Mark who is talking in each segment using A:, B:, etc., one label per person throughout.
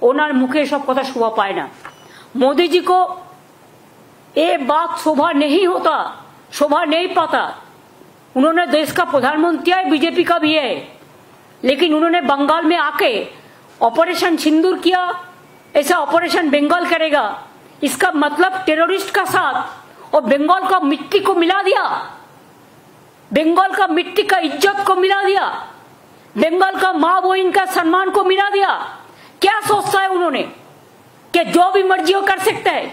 A: ওনার মুখে সব কথা শোভা পায় না। मोदी जी को ये बात शोभा नहीं होता, शोभा नहीं पाता। उन्होंने देश का प्रधानमंत्री है, बीजेपी का भी है, लेकिन उन्होंने बंगाल में आके ऑपरेशन सिंदूर किया, ऐसा ऑपरेशन बंगाल करेगा, इसका मतलब टेररिस्ट का साथ और बंगाल का मिट्टी को मिला दिया, बंगाल का मिट्टी का इज्जत को मिला दिया, बंगाल का माँ बहन का सम्मान को मिला दिया। क्या सोचता है उन्होंने कि जो भी मर्जी वो कर सकता है,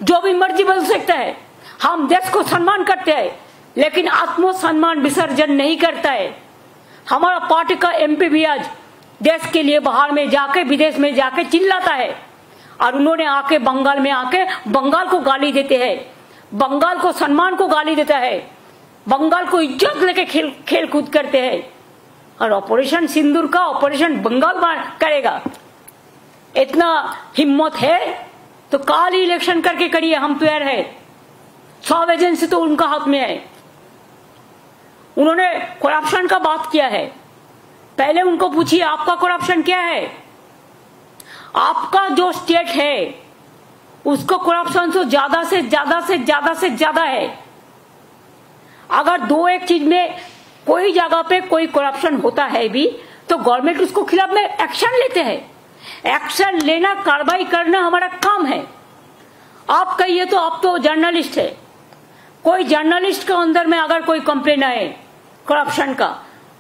A: जो भी मर्जी बोल सकता है। हम देश को सम्मान करते हैं, लेकिन आत्मसम्मान विसर्जन नहीं करता है। हमारा पार्टी का एमपी भी आज देश के लिए बाहर में जाके, विदेश में जाके चिल्लाता है, और उन्होंने आके बंगाल में आके बंगाल को गाली देते हैं, बंगाल को सम्मान को गाली देता है, बंगाल को इज्जत लेके खेल कूद करते हैं। और ऑपरेशन सिंदूर का ऑपरेशन बंगाल करेगा, इतना हिम्मत है तो काल इलेक्शन करके करिए, हम तैयार है। सब एजेंसी तो उनका हाथ में है। उन्होंने करप्शन का बात किया है, पहले उनको पूछिए आपका करप्शन क्या है। आपका जो स्टेट है उसको करप्शन तो ज्यादा से ज्यादा से ज्यादा से ज्यादा है। अगर दो एक चीज में कोई जगह पे कोई करप्शन होता है भी तो गवर्नमेंट उसको खिलाफ में एक्शन लेते हैं। एक्शन लेना, कार्रवाई करना हमारा काम है। आप कहिए तो आप तो जर्नलिस्ट है, कोई जर्नलिस्ट के अंदर में अगर कोई कंप्लेन आए करप्शन का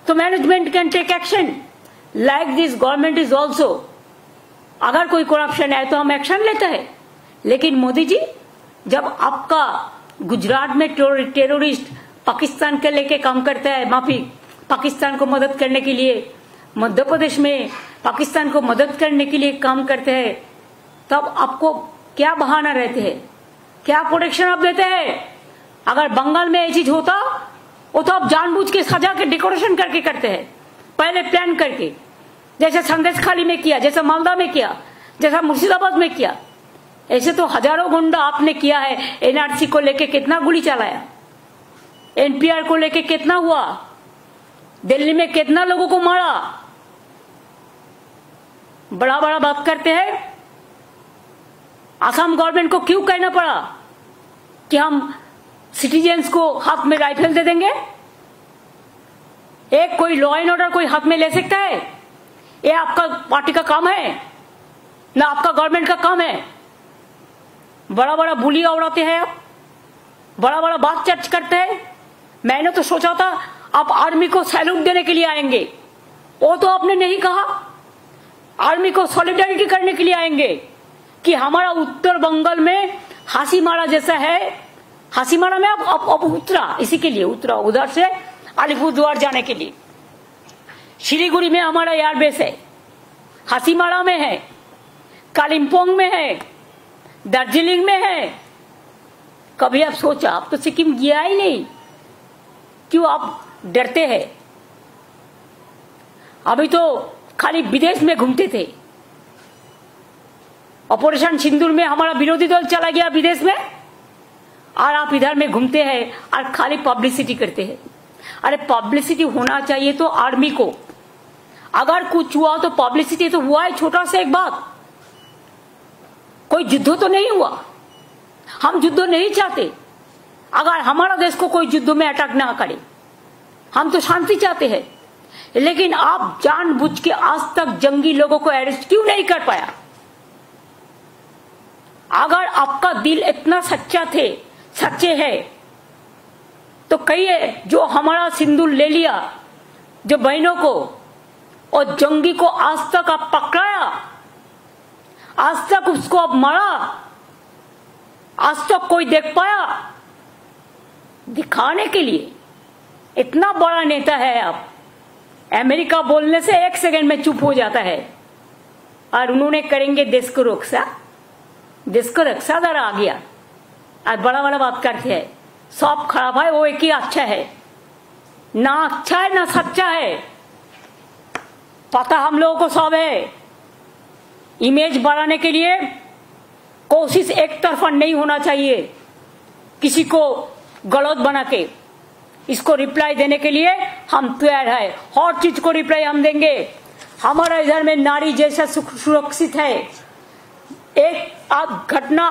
A: तो management can take action. Like this government is also, अगर कोई करप्शन है तो हम एक्शन लेते हैं। लेकिन मोदी जी, जब आपका गुजरात में टेररिस्ट पाकिस्तान के लेके काम करता है, माफी, पाकिस्तान को मदद करने के लिए, मध्य प्रदेश में पाकिस्तान को मदद करने के लिए काम करते हैं, तब आपको क्या बहाना रहते हैं, क्या प्रोटेक्शन आप देते हैं। अगर बंगाल में ये चीज होता वो तो आप जानबूझ के सजा के डेकोरेशन करके करते हैं, पहले प्लान करके, जैसे संदेशखाली में किया, जैसे मालदा में किया, जैसा मुर्शिदाबाद में किया। ऐसे तो हजारों गुंडा आपने किया है। एनआरसी को लेके कितना गोली चलाया, एनपीआर को लेके कितना हुआ, दिल्ली में कितना लोगों को मारा। बड़ा बड़ा बात करते हैं। असम गवर्नमेंट को क्यों कहना पड़ा कि हम सिटीजन्स को हाथ में राइफल दे देंगे। एक कोई लॉ एंड ऑर्डर कोई हाथ में ले सकता है? ये आपका पार्टी का काम है ना, आपका गवर्नमेंट का काम है। बड़ा बड़ा बुलिया उड़ाते हैं आप, बड़ा बड़ा बात चर्च करते हैं। मैंने तो सोचा था आप आर्मी को सैल्यूट देने के लिए आएंगे, वो तो आपने नहीं कहा। आर्मी को सॉलिडारिटी करने के लिए आएंगे कि हमारा उत्तर बंगाल में हासीमारा जैसा है, हासीमारा में अब उतरा, इसी के लिए उतरा, उधर से अलीपुरद्वार जाने के लिए। शिलीगुड़ी में हमारा एयरबेस है, हासीमारा में है, कालिम्पोंग में है, दार्जिलिंग में है। कभी आप सोचा, आप तो सिक्किम गया ही नहीं, क्यों आप डरते हैं? अभी तो खाली विदेश में घूमते थे। ऑपरेशन सिंदूर में हमारा विरोधी दल चला गया विदेश में, और आप इधर में घूमते हैं और खाली पब्लिसिटी करते हैं। अरे पब्लिसिटी होना चाहिए तो आर्मी को, अगर कुछ हुआ तो पब्लिसिटी तो हुआ है। छोटा सा एक बात, कोई युद्ध तो नहीं हुआ, हम युद्ध नहीं चाहते। अगर हमारा देश को कोई युद्ध में अटैक ना करे, हम तो शांति चाहते हैं। लेकिन आप जानबूझ के आज तक जंगी लोगों को अरेस्ट क्यों नहीं कर पाया? अगर आपका दिल इतना सच्चे है तो कहिए, जो हमारा सिंदूर ले लिया, जो बहनों को और जंगी को आज तक आप पकड़ाया, आज तक उसको आप मारा, आज तक कोई देख पाया? दिखाने के लिए इतना बड़ा नेता है आप। अमेरिका बोलने से एक सेकंड में चुप हो जाता है, और उन्होंने करेंगे देश को रक्षा, देश को रक्षा दर आ गया, और बड़ा बड़ा बात करते हैं। सब खराब है, वो एक ही अच्छा है, ना अच्छा है ना सच्चा है। पता हम लोगों को सब है। इमेज बढ़ाने के लिए कोशिश एक तरफा नहीं होना चाहिए, किसी को गलत बना के। इसको रिप्लाई देने के लिए हम तैयार है, हर चीज को रिप्लाई हम देंगे। हमारा इधर में नारी जैसा सुरक्षित है। एक आप घटना,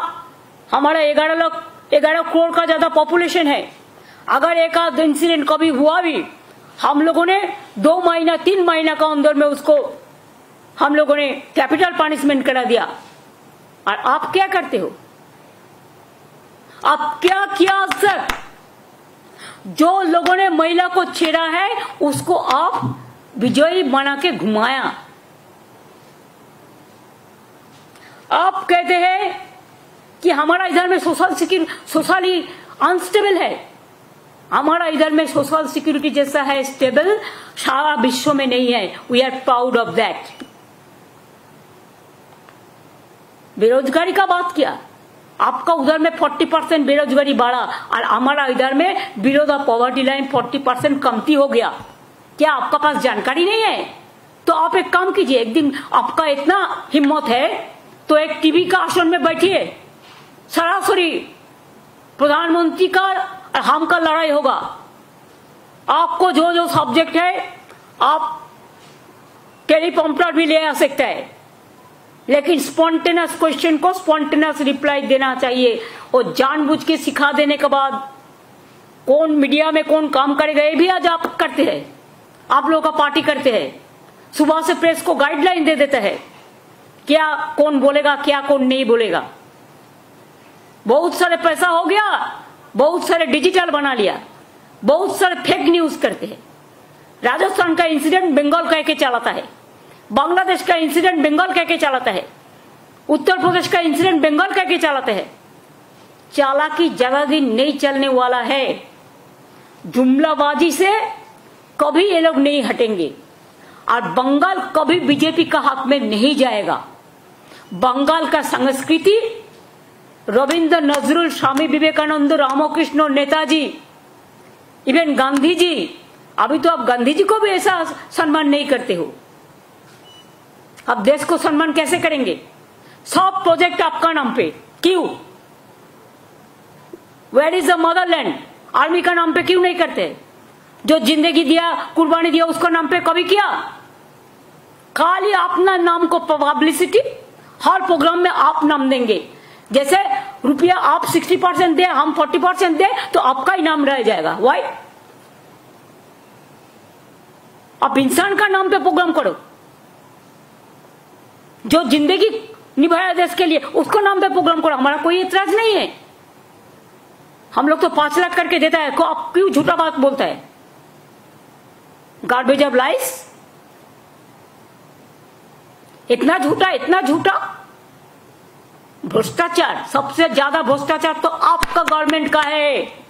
A: हमारा 11 करोड़ का ज्यादा पॉपुलेशन है। अगर एक आध इंसिडेंट कभी हुआ भी, हम लोगों ने 2 महीना 3 महीना का अंदर में उसको हम लोगों ने कैपिटल पनिशमेंट करा दिया। और आप क्या करते हो? आप क्या किया सर? जो लोगों ने महिला को छेड़ा है उसको आप विजयी बना के घुमाया। आप कहते हैं कि हमारा इधर में सोशली अनस्टेबल है। हमारा इधर में सोशल सिक्योरिटी जैसा है स्टेबल सारा विश्व में नहीं है। We are proud of that. बेरोजगारी का बात किया, आपका उधर में 40% बेरोजगारी बढ़ा और हमारा इधर में बिलो द पॉवर्टी लाइन 40% कमती हो गया। क्या आपका पास जानकारी नहीं है? तो आप एक काम कीजिए, एक दिन आपका इतना हिम्मत है तो एक टीवी का आसन में बैठिए, सरासरी प्रधानमंत्री का और हम का लड़ाई होगा। आपको जो जो सब्जेक्ट है आप टेलीप्रॉम्प्टर भी ले आ सकते हैं, लेकिन स्पॉन्टेनियस क्वेश्चन को स्पॉन्टेनियस रिप्लाई देना चाहिए। और जानबूझ के सिखा देने के बाद कौन मीडिया में कौन काम करेगा ये भी आज आप करते हैं। आप लोगों का पार्टी करते हैं, सुबह से प्रेस को गाइडलाइन दे देते हैं क्या कौन बोलेगा क्या कौन नहीं बोलेगा। बहुत सारे पैसा हो गया, बहुत सारे डिजिटल बना लिया, बहुत सारे फेक न्यूज करते हैं। राजस्थान का इंसिडेंट बंगाल कह के चलाता है, बांग्लादेश का इंसिडेंट बंगाल कह के चलाता है, उत्तर प्रदेश का इंसिडेंट बंगाल कह के चलाते हैं। चालाकी ज्यादा दिन नहीं चलने वाला है। जुमलाबाजी से कभी ये लोग नहीं हटेंगे और बंगाल कभी बीजेपी का हक में नहीं जाएगा। बंगाल का संस्कृति रविंद्र नजरुल, स्वामी विवेकानंद, रामकृष्ण, नेताजी, इवन गांधी जी, अभी तो आप गांधी जी को भी ऐसा सम्मान नहीं करते हो। आप देश को सम्मान कैसे करेंगे? सब प्रोजेक्ट आपका नाम पे क्यों? Where is the motherland? Army का नाम पे क्यों नहीं करते? जो जिंदगी दिया, कुर्बानी दिया, उसका नाम पे कभी किया? खाली अपना नाम को पब्लिसिटी, हर प्रोग्राम में आप नाम देंगे। जैसे रुपया आप 60% दे, हम 40% दे तो आपका ही नाम रह जाएगा। वाई? आप इंसान का नाम पे प्रोग्राम करो। जो जिंदगी निभाया देश के लिए उसको नाम पे प्रोग्राम करो, हमारा कोई इतराज नहीं है। हम लोग तो 5 लाख करके देता है, को आप क्यों झूठा बात बोलता है? गार्बेज ऑफ लाइस, इतना झूठा, इतना झूठा। भ्रष्टाचार, सबसे ज्यादा भ्रष्टाचार तो आपका गवर्नमेंट का है।